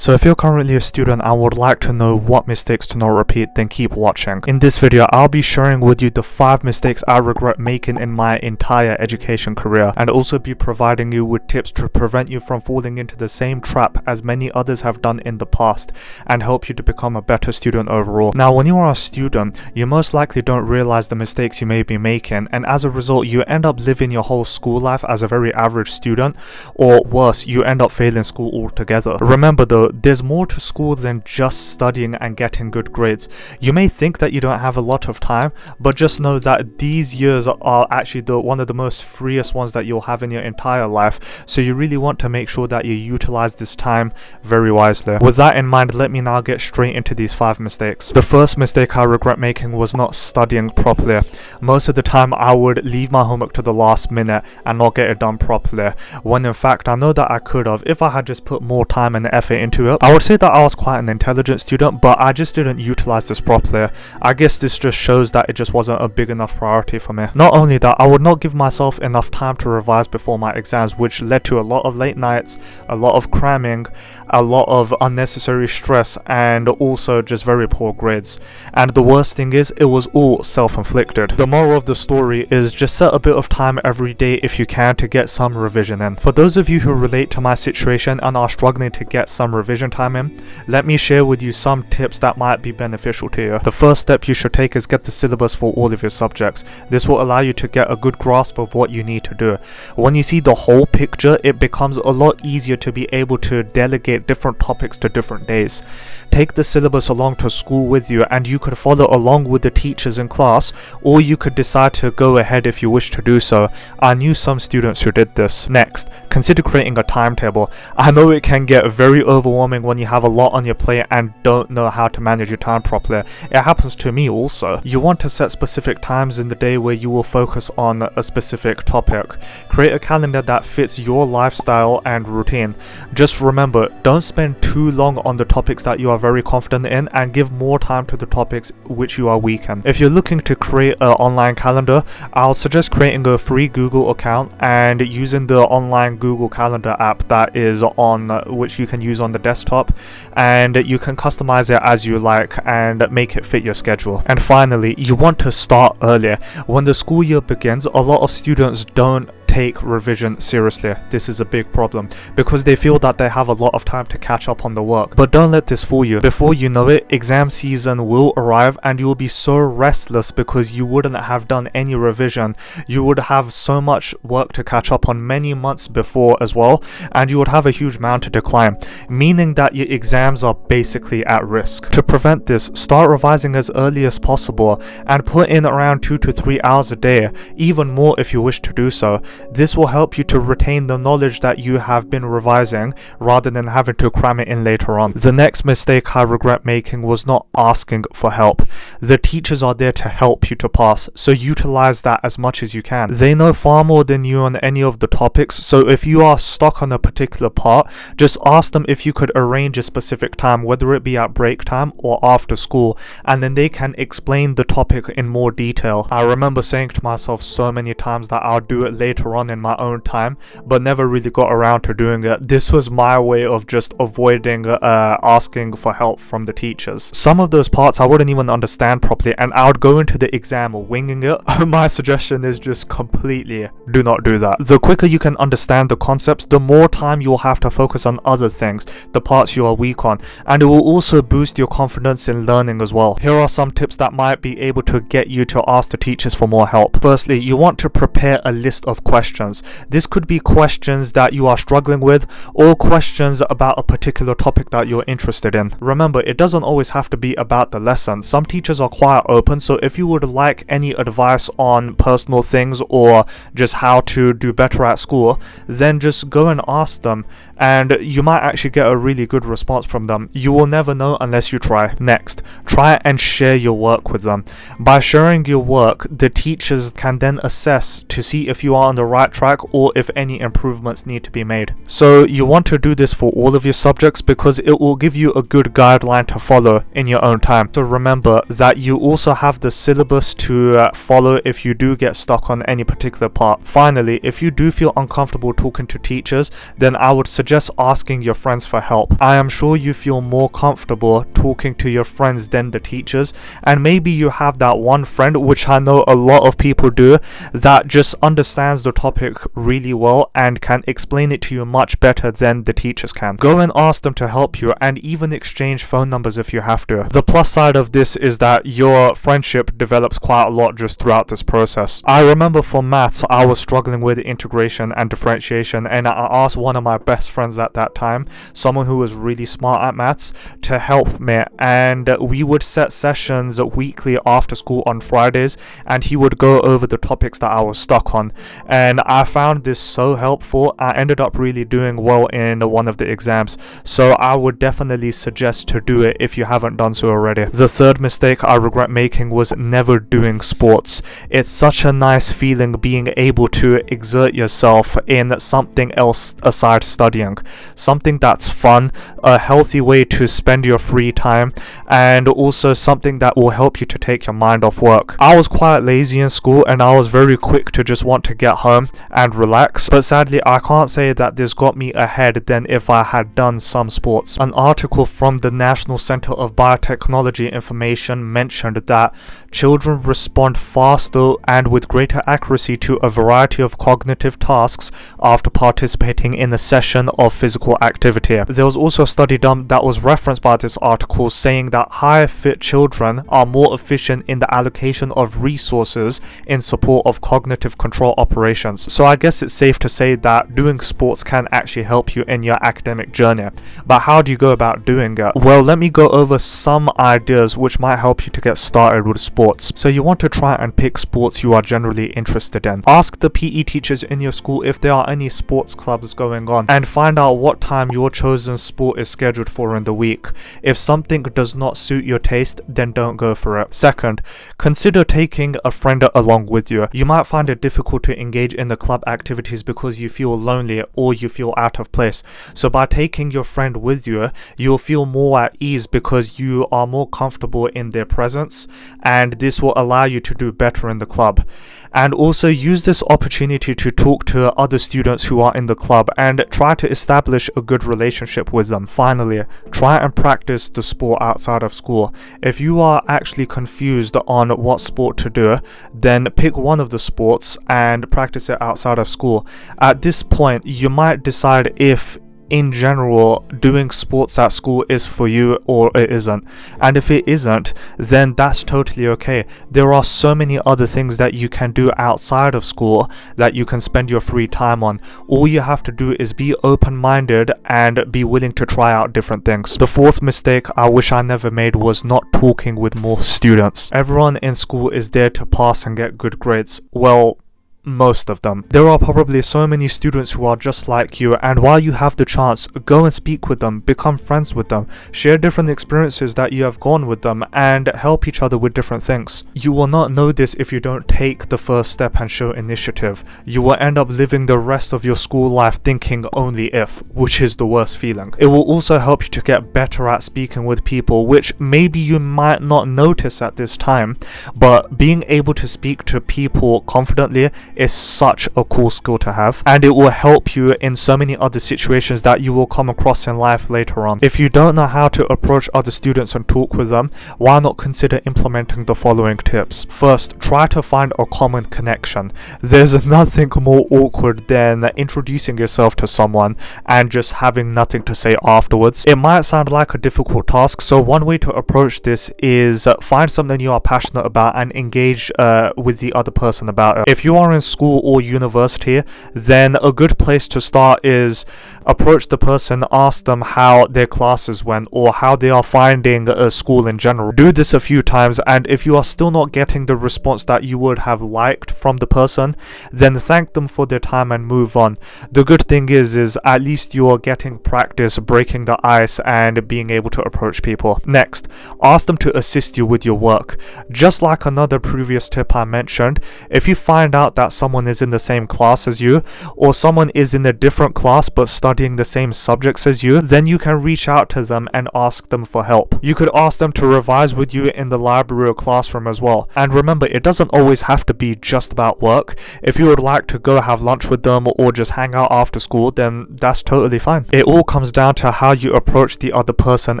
So if you're currently a student and would like to know what mistakes to not repeat, then keep watching. In this video, I'll be sharing with you the 5 mistakes I regret making in my entire education career, and also be providing you with tips to prevent you from falling into the same trap as many others have done in the past, and help you to become a better student overall. Now, when you are a student, you most likely don't realize the mistakes you may be making, and as a result, you end up living your whole school life as a very average student, or worse, you end up failing school altogether. Remember though, there's more to school than just studying and getting good grades. You may think that you don't have a lot of time, but just know that these years are actually one of the most freest ones that you'll have in your entire life, so you really want to make sure that you utilize this time very wisely. With that in mind, let me now get straight into these 5 mistakes. The first mistake I regret making was not studying properly. Most of the time I would leave my homework to the last minute and not get it done properly, when in fact I know that I could have if I had just put more time and effort into it. I would say that I was quite an intelligent student, but I just didn't utilize this properly. I guess this just shows that it just wasn't a big enough priority for me. Not only that, I would not give myself enough time to revise before my exams, which led to a lot of late nights, a lot of cramming, a lot of unnecessary stress, and also just very poor grades. And the worst thing is, it was all self-inflicted. The moral of the story is just set a bit of time every day if you can to get some revision in. For those of you who relate to my situation and are struggling to get some revision time in, let me share with you some tips that might be beneficial to you. The first step you should take is get the syllabus for all of your subjects. This will allow you to get a good grasp of what you need to do. When you see the whole picture, it becomes a lot easier to be able to delegate different topics to different days. Take the syllabus along to school with you, and you could follow along with the teachers in class, or you could decide to go ahead if you wish to do so. I knew some students who did this. Next, consider creating a timetable. I know it can get very overwhelming when you have a lot on your plate and don't know how to manage your time properly. It happens to me also. You want to set specific times in the day where you will focus on a specific topic. Create a calendar that fits your lifestyle and routine. Just remember, don't spend too long on the topics that you are very confident in, and give more time to the topics which you are weak in. If you're looking to create an online calendar, I'll suggest creating a free Google account and using the online Google Calendar app that is on which you can use on the desktop, and you can customize it as you like and make it fit your schedule. And finally, you want to start earlier. When the school year begins, a lot of students don't take revision seriously. This is a big problem because they feel that they have a lot of time to catch up on the work. But don't let this fool you. Before you know it, exam season will arrive and you will be so restless because you wouldn't have done any revision. You would have so much work to catch up on many months before as well, and you would have a huge mountain to climb, meaning that your exams are basically at risk. To prevent this, start revising as early as possible and put in around 2 to 3 hours a day, even more if you wish to do so. This will help you to retain the knowledge that you have been revising rather than having to cram it in later on. The next mistake I regret making was not asking for help. The teachers are there to help you to pass, so utilize that as much as you can. They know far more than you on any of the topics, so if you are stuck on a particular part, just ask them if you could arrange a specific time, whether it be at break time or after school, and then they can explain the topic in more detail. I remember saying to myself so many times that I'll do it later on in my own time, but never really got around to doing it. This was my way of just avoiding asking for help from the teachers. Some of those parts I wouldn't even understand properly, and I would go into the exam winging it. My suggestion is just completely do not do that. The quicker you can understand the concepts, the more time you'll have to focus on other things, the parts you are weak on, and it will also boost your confidence in learning as well. Here are some tips that might be able to get you to ask the teachers for more help. Firstly, you want to prepare a list of questions. This could be questions that you are struggling with, or questions about a particular topic that you're interested in. Remember, it doesn't always have to be about the lesson. Some teachers are quite open, so if you would like any advice on personal things or just how to do better at school, then just go and ask them, and you might actually get a really good response from them. You will never know unless you try. Next, try and share your work with them. By sharing your work, the teachers can then assess to see if you are on the right track or if any improvements need to be made. So you want to do this for all of your subjects because it will give you a good guideline to follow in your own time. So remember that you also have the syllabus to follow if you do get stuck on any particular part. Finally, if you do feel uncomfortable talking to teachers, then I would suggest asking your friends for help. I am sure you feel more comfortable talking to your friends than the teachers, and maybe you have that one friend, which I know a lot of people do, that just understands the topic really well and can explain it to you much better than the teachers can. Go and ask them to help you, and even exchange phone numbers if you have to. The plus side of this is that your friendship develops quite a lot just throughout this process. I remember for maths, I was struggling with integration and differentiation, and I asked one of my best friends at that time, someone who was really smart at maths, to help me, and we would set sessions weekly after school on Fridays, and he would go over the topics that I was stuck on, and I found this so helpful. I ended up really doing well in one of the exams, so I would definitely suggest to do it if you haven't done so already. The third mistake I regret making was never doing sports. It's such a nice feeling being able to exert yourself in something else aside studying, something that's fun, a healthy way to spend your free time, and also something that will help you to take your mind off work. I was quite lazy in school and I was very quick to just want to get home and relax, but sadly I can't say that this got me ahead than if I had done some sports. An article from the National Center of Biotechnology Information mentioned that children respond faster and with greater accuracy to a variety of cognitive tasks after participating in a session of physical activity. There was also a study done that was referenced by this article saying that higher fit children are more efficient in the allocation of resources in support of cognitive control operations. So I guess it's safe to say that doing sports can actually help you in your academic journey. But how do you go about doing it? Well, let me go over some ideas which might help you to get started with sports. So you want to try and pick sports you are generally interested in. Ask the PE teachers in your school if there are any sports clubs going on, and find out what time your chosen sport is scheduled for in the week. If something does not suit your taste, then don't go for it. Second, consider taking a friend along with you. You might find it difficult to engage in the club activities because you feel lonely or you feel out of place. So by taking your friend with you, you'll feel more at ease because you are more comfortable in their presence, and this will allow you to do better in the club. And also use this opportunity to talk to other students who are in the club and try to establish a good relationship with them. Finally, try and practice the sport outside of school. If you are actually confused on what sport to do, then pick one of the sports and practice it outside of school. At this point, you might decide if in general doing sports at school is for you or it isn't, and if it isn't, then that's totally okay. There are so many other things that you can do outside of school that you can spend your free time on. All you have to do is be open-minded and be willing to try out different things. The fourth mistake I wish I never made was not talking with more students. Everyone in school is there to pass and get good grades. Well, most of them. There are probably so many students who are just like you, and while you have the chance, go and speak with them, become friends with them, share different experiences that you have gone with them, and help each other with different things. You will not know this if you don't take the first step and show initiative. You will end up living the rest of your school life thinking only if, which is the worst feeling. It will also help you to get better at speaking with people, which maybe you might not notice at this time, but being able to speak to people confidently is such a cool skill to have, and it will help you in so many other situations that you will come across in life later on. If you don't know how to approach other students and talk with them, why not consider implementing the following tips? First, try to find a common connection. There's nothing more awkward than introducing yourself to someone and just having nothing to say afterwards. It might sound like a difficult task, so one way to approach this is find something you are passionate about and engage with the other person about it. If you are in school or university, then a good place to start is approach the person, ask them how their classes went or how they are finding school in general. Do this a few times, and if you are still not getting the response that you would have liked from the person, then thank them for their time and move on. The good thing is at least you are getting practice breaking the ice and being able to approach people. Next, ask them to assist you with your work. Just like another previous tip I mentioned, if you find out that someone is in the same class as you, or someone is in a different class but studying the same subjects as you, then you can reach out to them and ask them for help. You could ask them to revise with you in the library or classroom as well. And remember, it doesn't always have to be just about work. If you would like to go have lunch with them or just hang out after school, then that's totally fine. It all comes down to how you approach the other person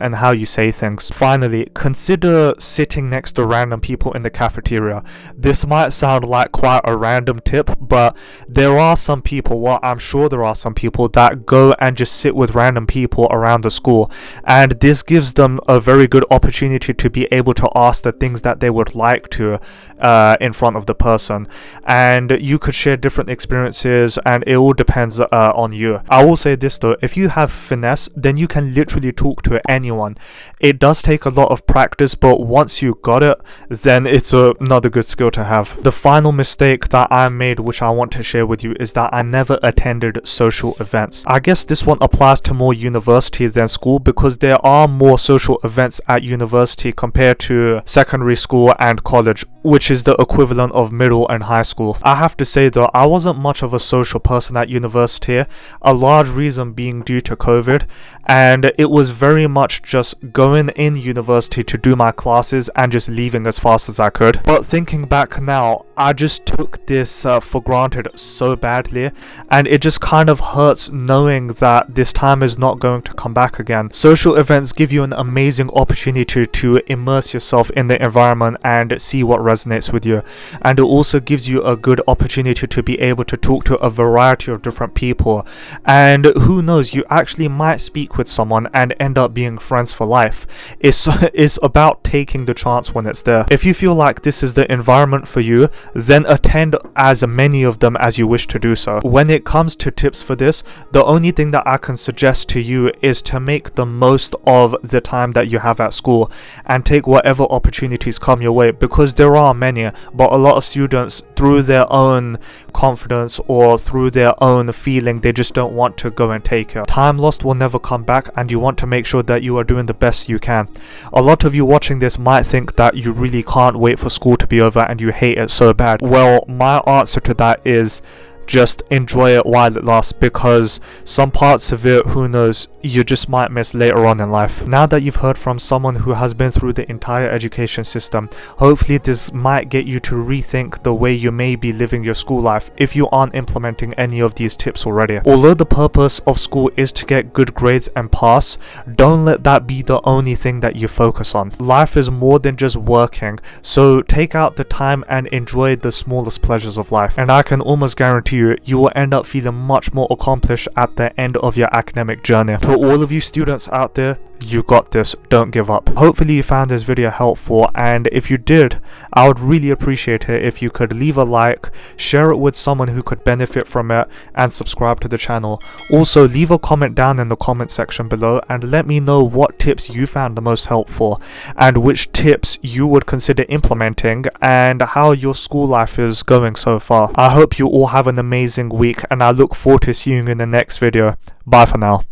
and how you say things. Finally, consider sitting next to random people in the cafeteria. This might sound like quite a random tip, but there are some people, well, I'm sure there are some people that go and just sit with random people around the school, and this gives them a very good opportunity to be able to ask the things that they would like to in front of the person, and you could share different experiences, and it all depends on you. I will say this though, if you have finesse, then you can literally talk to anyone. It does take a lot of practice, but once you got it, then it's another good skill to have. The final mistake that I made, which I want to share with you, is that I never attended social events. I guess this one applies to more university than school, because there are more social events at university compared to secondary school and college, which is the equivalent of middle and high school. I have to say though, I wasn't much of a social person at university, a large reason being due to COVID, and it was very much just going in university to do my classes and just leaving as fast as I could. But thinking back now, I just took this for granted so badly, and it just kind of hurts knowing that this time is not going to come back again. Social events give you an amazing opportunity to immerse yourself in the environment and see what resonates with you, and it also gives you a good opportunity to be able to talk to a variety of different people, and who knows, you actually might speak with someone and end up being friends for life. It's about taking the chance when it's there. If you feel like this is the environment for you, then attend as many of them as you wish to do so. When it comes to tips for this, the only thing that I can suggest to you is to make the most of the time that you have at school and take whatever opportunities come your way, because there are many, but a lot of students, through their own confidence or through their own feeling, they just don't want to go and take it. Time lost will never come back, and you want to make sure that you are doing the best you can. A lot of you watching this might think that you really can't wait for school to be over and you hate it so bad. Well, my answer to that is just enjoy it while it lasts, because some parts of it, who knows, you just might miss later on in life. Now that you've heard from someone who has been through the entire education system, hopefully this might get you to rethink the way you may be living your school life if you aren't implementing any of these tips already. Although the purpose of school is to get good grades and pass, don't let that be the only thing that you focus on. Life is more than just working, so take out the time and enjoy the smallest pleasures of life, and I can almost guarantee you will end up feeling much more accomplished at the end of your academic journey. To all of you students out there, you got this, don't give up. Hopefully you found this video helpful, and if you did, I would really appreciate it if you could leave a like, share it with someone who could benefit from it, and subscribe to the channel. Also, leave a comment down in the comment section below and let me know what tips you found the most helpful and which tips you would consider implementing and how your school life is going so far. I hope you all have an amazing week, and I look forward to seeing you in the next video. Bye for now.